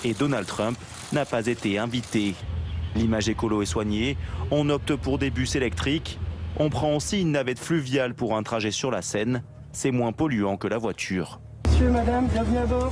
et Donald Trump n'a pas été invité. L'image écolo est soignée, on opte pour des bus électriques, on prend aussi une navette fluviale pour un trajet sur la Seine, c'est moins polluant que la voiture. Monsieur, madame, bienvenue à bord.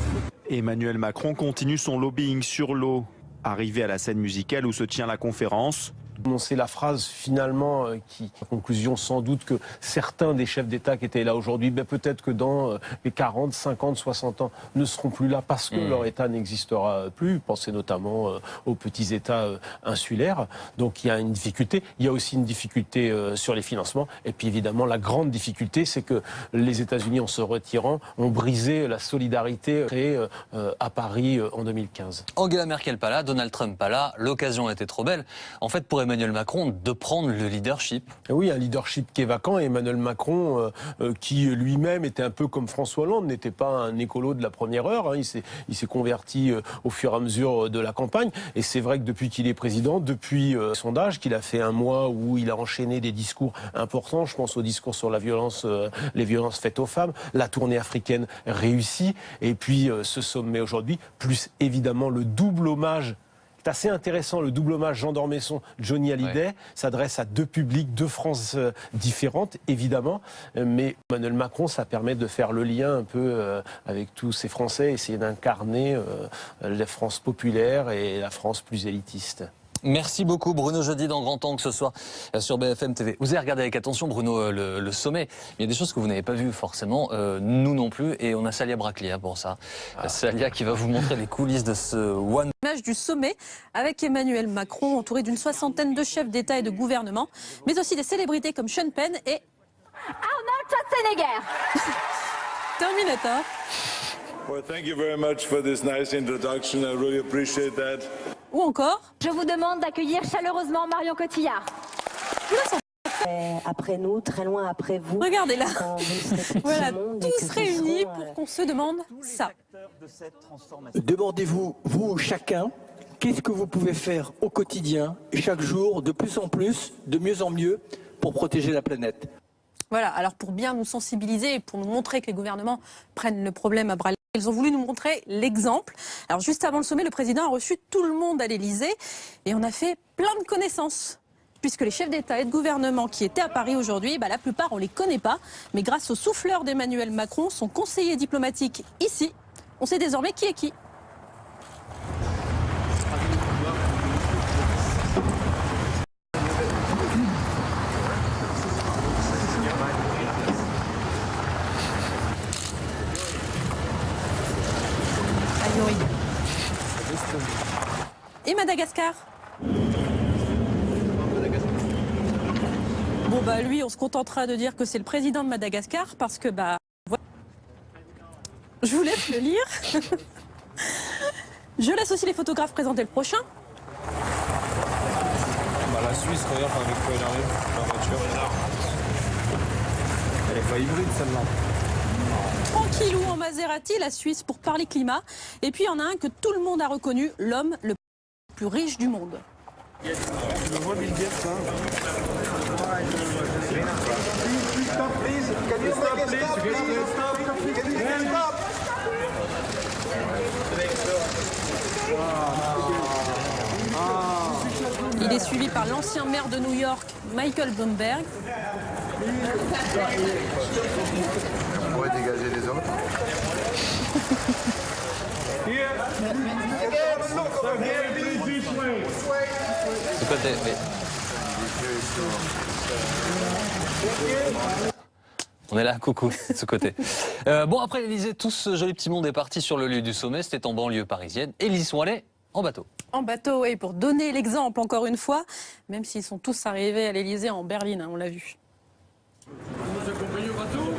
Emmanuel Macron continue son lobbying sur l'eau. Arrivé à la scène musicale où se tient la conférence, C'est la phrase finalement qui, en conclusion, sans doute que certains des chefs d'État qui étaient là aujourd'hui, peut-être que dans les 40, 50, 60 ans, ne seront plus là parce que leur État n'existera plus. Pensez notamment aux petits États insulaires. Donc il y a une difficulté. Il y a aussi une difficulté sur les financements. Et puis évidemment, la grande difficulté, c'est que les États-Unis, en se retirant, ont brisé la solidarité créée à Paris en 2015. Angela Merkel pas là, Donald Trump pas là. L'occasion était trop belle. En fait, pour Emmanuel Macron de prendre le leadership. Oui, un leadership qui est vacant. Et Emmanuel Macron, qui lui-même était un peu comme François Hollande, n'était pas un écolo de la première heure. Il s'est converti au fur et à mesure de la campagne. Et c'est vrai que depuis qu'il est président, depuis le sondage, qu'il a fait un mois où il a enchaîné des discours importants. Je pense au discours sur la violence, les violences faites aux femmes, la tournée africaine réussie. Et puis ce sommet aujourd'hui, plus évidemment le double hommage. C'est assez intéressant, le double hommage Jean d'Ormesson, Johnny Hallyday, s'adresse à deux publics, deux France différentes, évidemment. Mais Emmanuel Macron, ça permet de faire le lien un peu avec tous ces Français, essayer d'incarner la France populaire et la France plus élitiste. Merci beaucoup Bruno Jeudi dans Grand Angle ce soir sur BFM TV. Vous avez regardé avec attention Bruno le sommet. Il y a des choses que vous n'avez pas vues forcément, nous non plus, et on a Salia Braclia pour ça. Salia qui va vous montrer les coulisses de ce One. Image du sommet avec Emmanuel Macron entouré d'une soixantaine de chefs d'État et de gouvernement, mais aussi des célébrités comme Sean Penn et Arnold Schwarzenegger. Terminator. Well, thank you very much for this nice introduction. I really appreciate that. Ou encore, Je vous demande d'accueillir chaleureusement Marion Cotillard. Après nous, très loin après vous. Regardez là. Quand vous serez petit Voilà, monde et tous que réunis ce seront, pour qu'on se demande ça. Demandez-vous, vous chacun, qu'est-ce que vous pouvez faire au quotidien, chaque jour, de plus en plus, de mieux en mieux, pour protéger la planète. Voilà, alors pour bien nous sensibiliser et pour nous montrer que les gouvernements prennent le problème à bras le corps, ils ont voulu nous montrer l'exemple. Alors juste avant le sommet, le président a reçu tout le monde à l'Élysée et on a fait plein de connaissances. Puisque les chefs d'État et de gouvernement qui étaient à Paris aujourd'hui, la plupart on ne les connaît pas, mais grâce au souffleur d'Emmanuel Macron, son conseiller diplomatique ici, on sait désormais qui est qui. Et Madagascar? Bon lui, on se contentera de dire que c'est le président de Madagascar parce que voilà. Je vous laisse le lire. Je laisse aussi les photographes présenter le prochain. La Suisse, regarde avec quoi elle arrive, la voiture. Elle est pas hybride celle-là. Tranquillou en Maserati, la Suisse pour parler climat. Et puis il y en a un que tout le monde a reconnu, l'homme le plus riche du monde. Tu le vois Bill Gates, hein? Il est suivi par l'ancien maire de New York, Michael Bloomberg. On pourrait dégager les autres. On est là, coucou, de ce côté. Bon, après l'Élysée, tout ce joli petit monde est parti sur le lieu du sommet. C'était en banlieue parisienne. Et ils y sont allés en bateau. En bateau, oui, pour donner l'exemple encore une fois, même s'ils sont tous arrivés à l'Élysée en berline, on l'a vu. Vous accompagnez au bateau?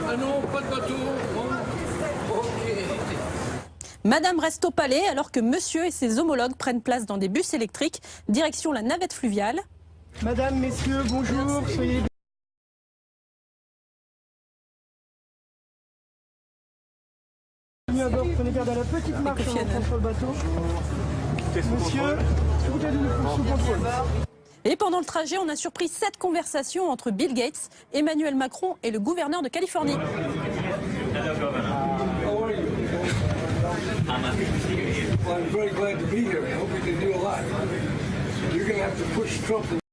Ah non, pas de bateau. Madame reste au palais alors que monsieur et ses homologues prennent place dans des bus électriques, direction la navette fluviale. Madame, messieurs, bonjour, soyez bienvenus à bord. Prenez garde à la petite marche en entrant sur le bateau. Monsieur, tout est sous contrôle. Et pendant le trajet, on a surpris 7 conversations entre Bill Gates, Emmanuel Macron et le gouverneur de Californie. Well, I'm very glad to be here. I hope we can do a lot. You're going to have to push Trump.